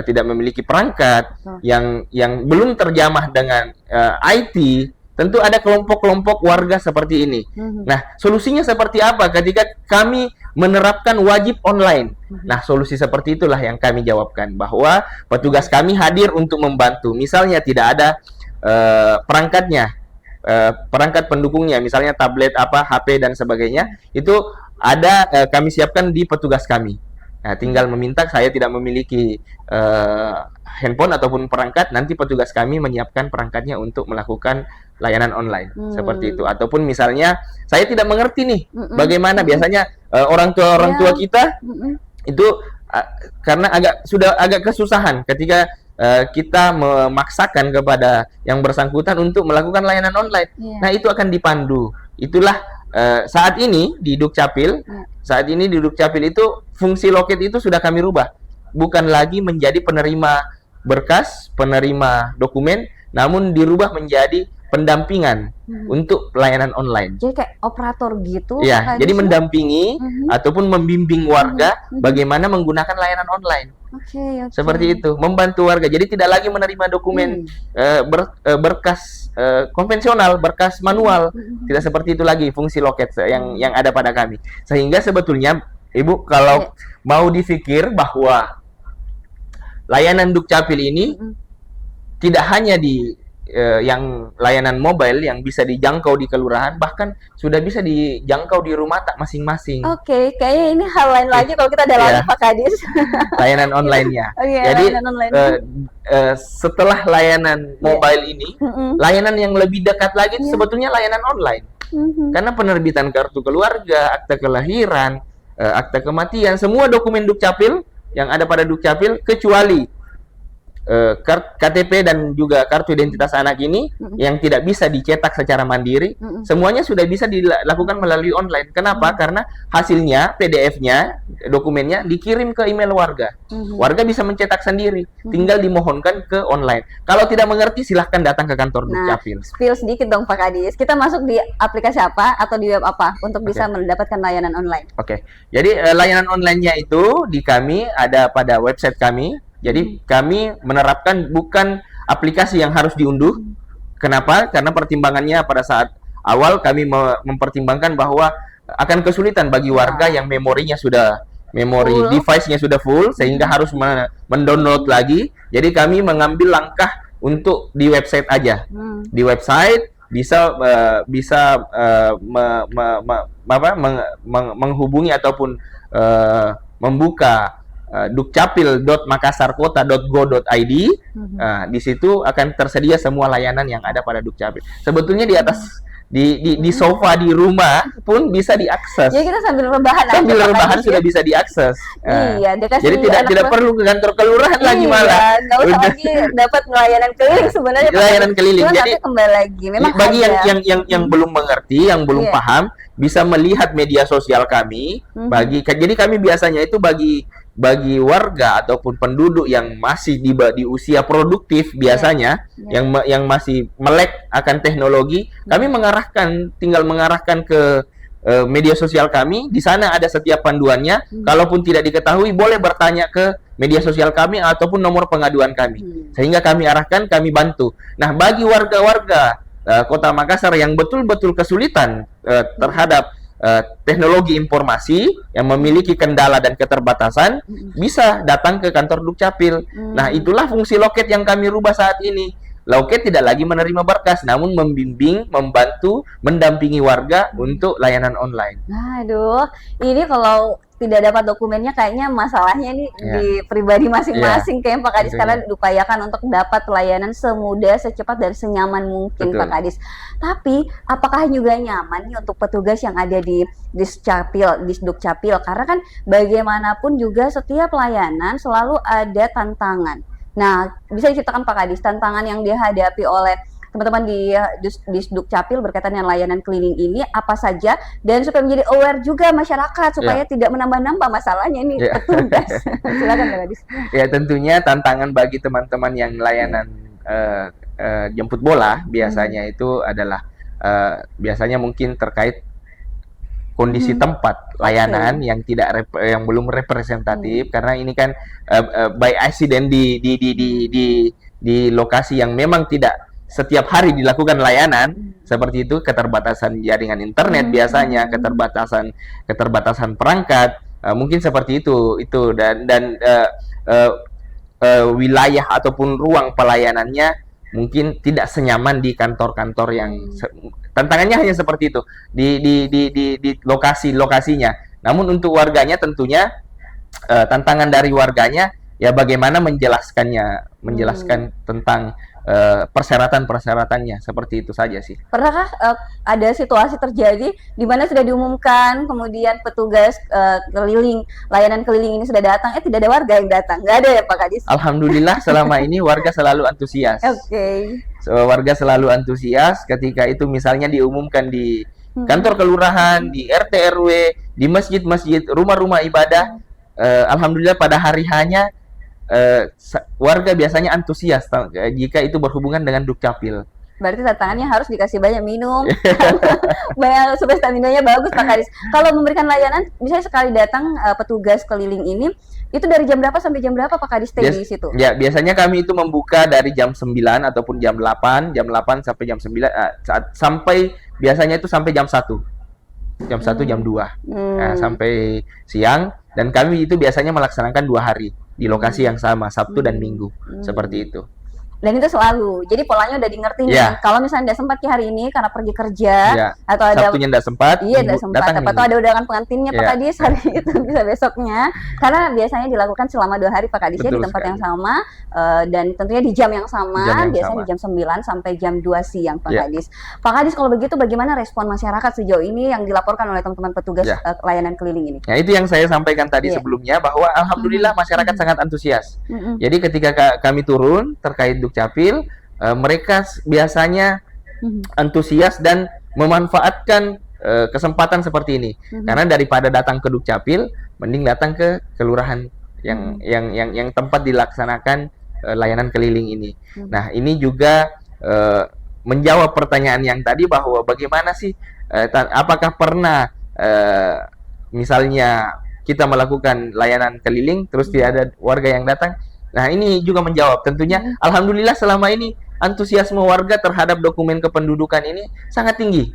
tidak memiliki perangkat, yang belum terjamah dengan IT, tentu ada kelompok-kelompok warga seperti ini. Nah, solusinya seperti apa ketika kami menerapkan wajib online? Nah, solusi seperti itulah yang kami jawabkan, bahwa petugas kami hadir untuk membantu. Misalnya tidak ada perangkatnya, perangkat pendukungnya, misalnya tablet, HP dan sebagainya, itu ada kami siapkan di petugas kami. Nah, tinggal meminta, saya tidak memiliki handphone ataupun perangkat, nanti petugas kami menyiapkan perangkatnya untuk melakukan layanan online seperti itu. Ataupun misalnya saya tidak mengerti nih bagaimana biasanya orang tua kita itu karena sudah agak kesusahan ketika kita memaksakan kepada yang bersangkutan untuk melakukan layanan online. Nah, itu akan dipandu. Itulah saat ini di Dukcapil, itu fungsi loket itu sudah kami rubah. Bukan lagi menjadi penerima berkas, penerima dokumen, namun dirubah menjadi pendampingan untuk layanan online. Jadi kayak operator gitu? Ya, jadi mendampingi ataupun membimbing warga bagaimana menggunakan layanan online. Seperti itu, membantu warga. Jadi tidak lagi menerima dokumen berkas konvensional, berkas manual. Tidak seperti itu lagi fungsi loket yang ada pada kami. Sehingga sebetulnya Ibu kalau mau dipikir bahwa layanan Dukcapil ini tidak hanya di yang layanan mobile yang bisa dijangkau di kelurahan, bahkan sudah bisa dijangkau di rumah tak masing-masing. Oke, kayaknya ini hal lain lagi kalau kita dalami Pak Kadis. Layanan online-nya. Jadi setelah layanan mobile ini, layanan yang lebih dekat lagi sebetulnya layanan online. Karena penerbitan kartu keluarga, akta kelahiran, akta kematian, semua dokumen Dukcapil yang ada pada Dukcapil kecuali KTP dan juga kartu identitas anak ini yang tidak bisa dicetak secara mandiri, semuanya sudah bisa dilakukan melalui online. Kenapa? Karena hasilnya, PDF-nya, dokumennya dikirim ke email warga. Warga bisa mencetak sendiri, tinggal dimohonkan ke online. Kalau tidak mengerti, silahkan datang ke kantor Dukcapil. Spill sedikit dong Pak Kadis, kita masuk di aplikasi apa atau di web apa untuk bisa mendapatkan layanan online? Jadi layanan online-nya itu di kami ada pada website kami. Jadi kami menerapkan bukan aplikasi yang harus diunduh. Kenapa? Karena pertimbangannya pada saat awal kami mempertimbangkan bahwa akan kesulitan bagi warga yang memorinya sudah, device-nya sudah full, sehingga harus mendownload lagi. Jadi kami mengambil langkah untuk di website aja. Di website bisa menghubungi ataupun membuka dukcapil.makassarkota.go.id. Di situ akan tersedia semua layanan yang ada pada Dukcapil. Sebetulnya di atas di sofa di rumah pun bisa diakses. Jadi kita sambil rebahan sudah bisa diakses. Jadi tidak perlu ke kantor kelurahan lagi malah. Nggak usah lagi dapat layanan keliling sebenarnya. Layanan keliling. Jadi kembali lagi. Memang bagi yang belum mengerti, yang belum paham, bisa melihat media sosial kami. Jadi kami biasanya itu bagi warga ataupun penduduk yang masih di usia produktif biasanya, yang masih melek akan teknologi, kami tinggal mengarahkan ke media sosial kami. Di sana ada setiap panduannya. Kalaupun tidak diketahui, boleh bertanya ke media sosial kami ataupun nomor pengaduan kami. Sehingga kami arahkan, kami bantu. Nah, bagi warga-warga Kota Makassar yang betul-betul kesulitan terhadap teknologi informasi, yang memiliki kendala dan keterbatasan, bisa datang ke kantor Dukcapil. Nah, itulah fungsi loket yang kami rubah saat ini. Loket tidak lagi menerima berkas, namun membimbing, membantu, mendampingi warga untuk layanan online. Aduh, ini kalau tidak dapat dokumennya kayaknya masalahnya ini di pribadi masing-masing kayak Pak Kadis, karena diupayakan untuk dapat layanan semudah, secepat dan senyaman mungkin Pak Kadis. Tapi apakah juga nyaman nih untuk petugas yang ada di Dukcapil? Karena kan bagaimanapun juga setiap layanan selalu ada tantangan. Nah, bisa diceritakan Pak Kadis tantangan yang dihadapi oleh teman-teman di Dukcapil berkaitan dengan layanan cleaning ini apa saja, dan supaya menjadi aware juga masyarakat supaya tidak menambah-nambah masalahnya ini petugas. Silakan Pak Kadis. Ya, tentunya tantangan bagi teman-teman yang layanan jemput bola biasanya itu adalah biasanya mungkin terkait kondisi tempat layanan yang yang belum representatif, karena ini kan by accident di lokasi yang memang tidak setiap hari dilakukan layanan seperti itu, keterbatasan jaringan internet biasanya, keterbatasan perangkat, mungkin seperti itu wilayah ataupun ruang pelayanannya mungkin tidak senyaman di kantor-kantor yang tantangannya hanya seperti itu di lokasinya. Namun untuk warganya tentunya tantangan dari warganya ya bagaimana menjelaskan tentang persyaratan-persyaratannya, seperti itu saja sih. Pernahkah ada situasi terjadi di mana sudah diumumkan, kemudian petugas layanan keliling ini sudah datang, tidak ada warga yang datang? Nggak ada ya Pak Kadis? Alhamdulillah selama ini warga selalu antusias. Oke. So, warga selalu antusias ketika itu misalnya diumumkan di kantor kelurahan, di RT RW, di masjid-masjid, rumah-rumah ibadah. Alhamdulillah pada hari hanya warga biasanya antusias jika itu berhubungan dengan Dukcapil. Berarti tantangannya harus dikasih banyak minum, banyak supaya stamina-nya bagus Pak Kadis. Kalau memberikan layanan, misalnya sekali datang petugas keliling ini, itu dari jam berapa sampai jam berapa Pak Kadis stay di situ? Ya, biasanya kami itu membuka dari jam 9 ataupun jam 8 sampai jam 9, sampai biasanya itu sampai jam 1. Jam 1, jam 2. Nah, sampai siang, dan kami itu biasanya melaksanakan 2 hari di lokasi yang sama, Sabtu dan Minggu, seperti itu. Dan itu selalu, jadi polanya udah di ngerti nih. Kalau misalnya nggak sempat hari ini karena pergi kerja, atau ada Sabtunya nggak sempat, nggak sempat, atau ada undangan pengantinnya Pak Kadis hari itu bisa besoknya, karena biasanya dilakukan selama 2 hari Pak Kadis ya, di tempat yang sama, dan tentunya di jam yang sama, biasanya di jam 9 sampai jam 2 siang Pak Kadis. Pak Kadis, kalau begitu bagaimana respon masyarakat sejauh ini yang dilaporkan oleh teman-teman petugas layanan keliling ini? Nah, itu yang saya sampaikan tadi sebelumnya, bahwa alhamdulillah masyarakat sangat antusias. Jadi ketika kami turun terkait Dukcapil, mereka biasanya antusias dan memanfaatkan kesempatan seperti ini. Karena daripada datang ke Dukcapil, mending datang ke kelurahan yang tempat dilaksanakan layanan keliling ini. Nah, ini juga menjawab pertanyaan yang tadi, bahwa bagaimana sih, apakah pernah misalnya kita melakukan layanan keliling terus tidak ada warga yang datang. Nah, ini juga menjawab. Tentunya alhamdulillah selama ini antusiasme warga terhadap dokumen kependudukan ini sangat tinggi.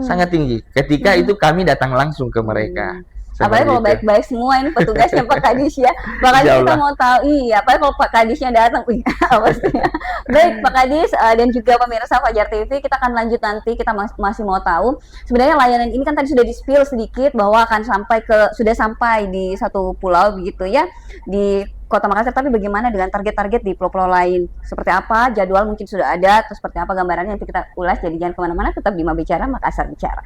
Sangat tinggi. Ketika itu kami datang langsung ke mereka. Apalagi kalau baik-baik semua ini petugasnya Pak Kadis ya. Pak Kadis kita mau tahu, apalagi kalau Pak Kadisnya datang, pastinya. Baik Pak Kadis dan juga pemirsa Fajar TV, kita akan lanjut nanti. Kita masih mau tahu sebenarnya layanan ini kan tadi sudah di-spill sedikit bahwa akan sudah sampai di satu pulau begitu ya, di Kota Makassar. Tapi bagaimana dengan target-target di pulau-pulau lain? Seperti apa? Jadwal mungkin sudah ada, atau seperti apa gambarannya, nanti kita ulas. Jadi jangan kemana-mana, tetap di Mak Bicara, Makassar Bicara.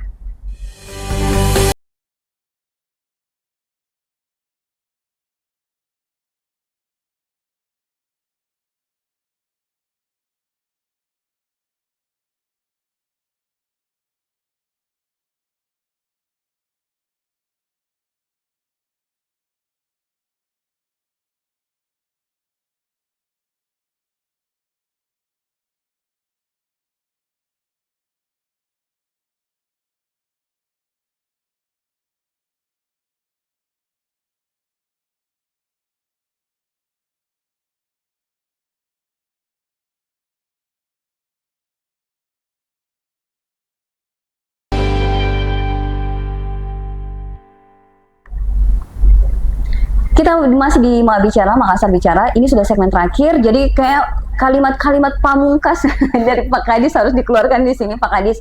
Kita masih di Mak Bicara, Makassar Bicara. Ini sudah segmen terakhir, jadi kayak kalimat-kalimat pamungkas dari Pak Kadis harus dikeluarkan di sini. Pak Kadis,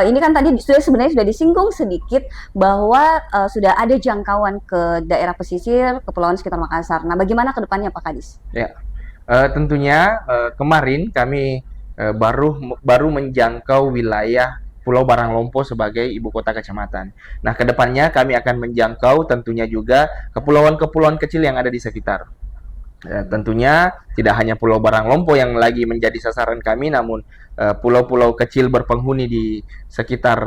ini kan tadi sebenarnya sudah disinggung sedikit bahwa sudah ada jangkauan ke daerah pesisir, kepulauan sekitar Makassar. Nah, bagaimana ke depannya Pak Kadis? Ya, tentunya kemarin kami baru menjangkau wilayah Pulau Baranglompo sebagai ibu kota kecamatan. Nah, kedepannya kami akan menjangkau tentunya juga kepulauan-kepulauan kecil yang ada di sekitar. Tentunya tidak hanya Pulau Baranglompo yang lagi menjadi sasaran kami, namun pulau-pulau kecil berpenghuni di sekitar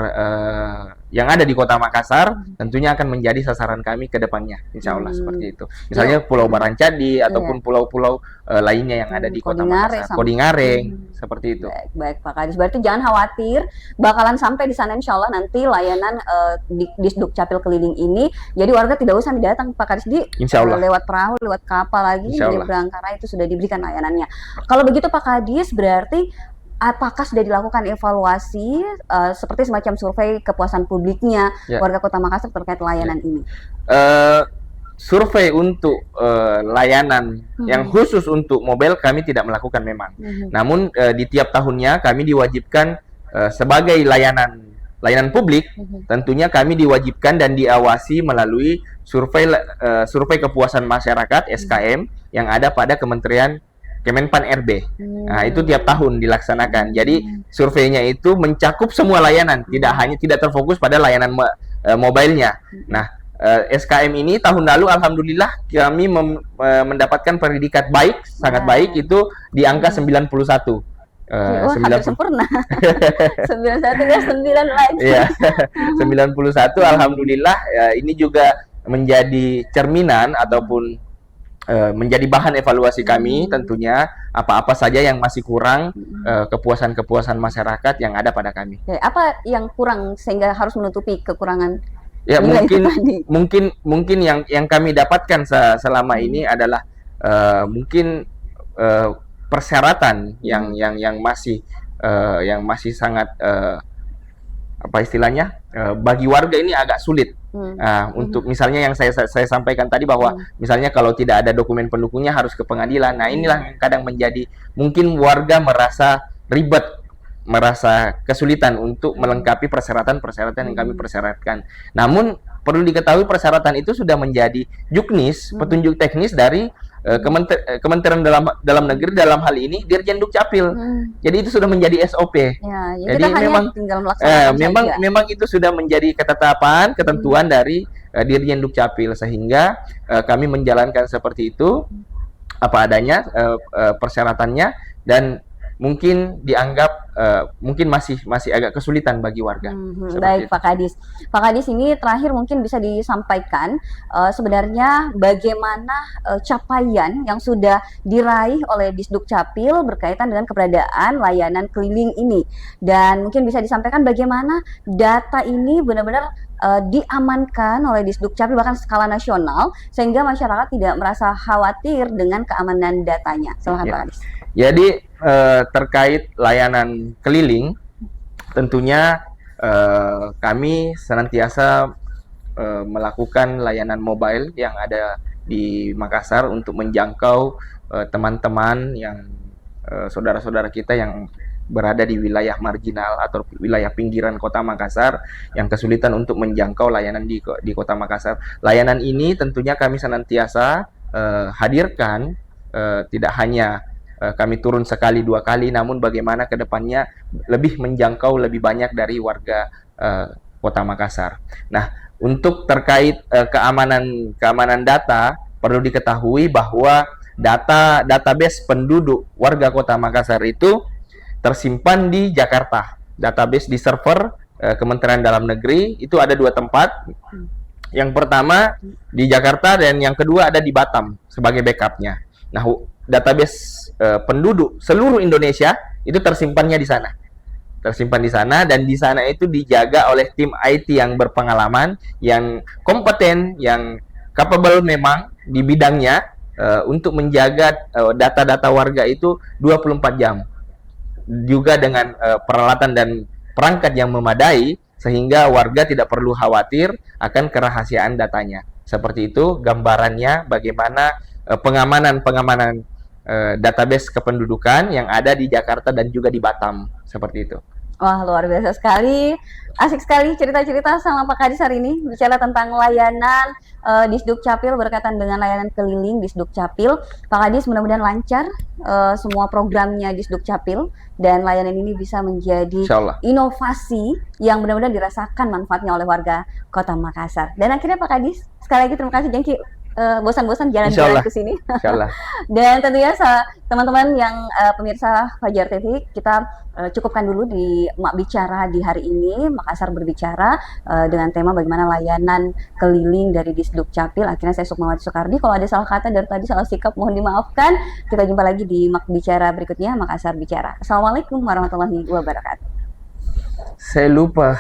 yang ada di Kota Makassar tentunya akan menjadi sasaran kami ke depannya, insya Allah seperti itu. Misalnya Pulau Barancadi ataupun pulau-pulau lainnya yang ada di Kota Makassar, Kodingareng, seperti itu. Baik Pak Kadis, berarti jangan khawatir, bakalan sampai di sana insya Allah nanti layanan di Dukcapil keliling ini. Jadi warga tidak usah datang Pak Kadis, insya Allah lewat perahu, lewat kapal lagi, menyeberang, karena itu sudah diberikan layanannya. Kalau begitu Pak Kadis, berarti apakah sudah dilakukan evaluasi seperti semacam survei kepuasan publiknya warga Kota Makassar terkait layanan ini? Survei untuk layanan yang khusus untuk mobile kami tidak melakukan memang. Namun di tiap tahunnya kami diwajibkan sebagai layanan publik, tentunya kami diwajibkan dan diawasi melalui survei kepuasan masyarakat (SKM) yang ada pada Kemenpan RB. Nah, itu tiap tahun dilaksanakan. Jadi surveinya itu mencakup semua layanan, tidak terfokus pada layanan mobilenya. Nah, SKM ini tahun lalu alhamdulillah kami mendapatkan predikat baik, sangat baik, itu di angka 91. Hampir sempurna. 91 ya 9 lagi. Iya. 91 alhamdulillah, ini juga menjadi cerminan ataupun menjadi bahan evaluasi kami tentunya apa-apa saja yang masih kurang, kepuasan masyarakat yang ada pada kami. Apa yang kurang sehingga harus menutupi kekurangan? Ya mungkin yang kami dapatkan selama ini adalah mungkin persyaratan yang masih sangat apa istilahnya, bagi warga ini agak sulit. Untuk misalnya yang saya sampaikan tadi bahwa misalnya kalau tidak ada dokumen pendukungnya harus ke pengadilan. Nah, inilah yang kadang menjadi mungkin warga merasa ribet, merasa kesulitan untuk melengkapi persyaratan yang kami persyaratkan. Namun perlu diketahui persyaratan itu sudah menjadi juknis, petunjuk teknis dari Kementerian Dalam Negeri, dalam hal ini Dirjen Dukcapil. Jadi itu sudah menjadi SOP. Jadi memang itu sudah menjadi ketetapan, ketentuan dari Dirjen Dukcapil, sehingga kami menjalankan seperti itu apa adanya persyaratannya, dan mungkin dianggap mungkin masih agak kesulitan bagi warga. Baik, Pak Kadis. Pak Kadis, ini terakhir mungkin bisa disampaikan sebenarnya bagaimana capaian yang sudah diraih oleh Disdukcapil berkaitan dengan keberadaan layanan keliling ini, dan mungkin bisa disampaikan bagaimana data ini benar-benar diamankan oleh Disdukcapil bahkan skala nasional sehingga masyarakat tidak merasa khawatir dengan keamanan datanya. Silakan Pak Kadis. Jadi terkait layanan keliling, tentunya kami senantiasa melakukan layanan mobile yang ada di Makassar untuk menjangkau teman-teman yang saudara-saudara kita yang berada di wilayah marginal atau wilayah pinggiran Kota Makassar yang kesulitan untuk menjangkau layanan di Kota Makassar. Layanan ini tentunya kami senantiasa hadirkan, tidak hanya kami turun sekali dua kali, namun bagaimana ke depannya lebih menjangkau lebih banyak dari warga Kota Makassar. Nah, untuk terkait keamanan data, perlu diketahui bahwa database penduduk warga Kota Makassar itu tersimpan di Jakarta. Database di server Kementerian Dalam Negeri itu ada 2 tempat. Yang pertama di Jakarta dan yang kedua ada di Batam sebagai backupnya. Nah, database penduduk seluruh Indonesia itu tersimpan di sana, dan di sana itu dijaga oleh tim IT yang berpengalaman, yang kompeten, yang capable memang di bidangnya untuk menjaga data-data warga itu 24 jam. Juga dengan peralatan dan perangkat yang memadai sehingga warga tidak perlu khawatir akan kerahasiaan datanya. Seperti itu gambarannya bagaimana pengamanan database kependudukan yang ada di Jakarta dan juga di Batam, seperti itu. Wah, luar biasa sekali. Asik sekali cerita-cerita sama Pak Kadis hari ini, bicara tentang layanan Disdukcapil berkaitan dengan layanan keliling Disdukcapil. Pak Kadis, mudah-mudahan lancar semua programnya Disdukcapil dan layanan ini bisa menjadi inovasi yang benar-benar dirasakan manfaatnya oleh warga Kota Makassar. Dan akhirnya Pak Kadis, sekali lagi terima kasih Jengki. Bosan-bosan jalan-jalan ke sini. Dan tentunya teman-teman yang pemirsa Fajar TV, kita cukupkan dulu di Mak Bicara di hari ini, Makassar Berbicara, dengan tema bagaimana layanan keliling dari Disdukcapil. Akhirnya saya Sukmawati Soekardi. Kalau ada salah kata dari tadi, salah sikap, mohon dimaafkan. Kita jumpa lagi di Mak Bicara berikutnya, Makassar Bicara. Assalamualaikum warahmatullahi wabarakatuh. Saya lupa.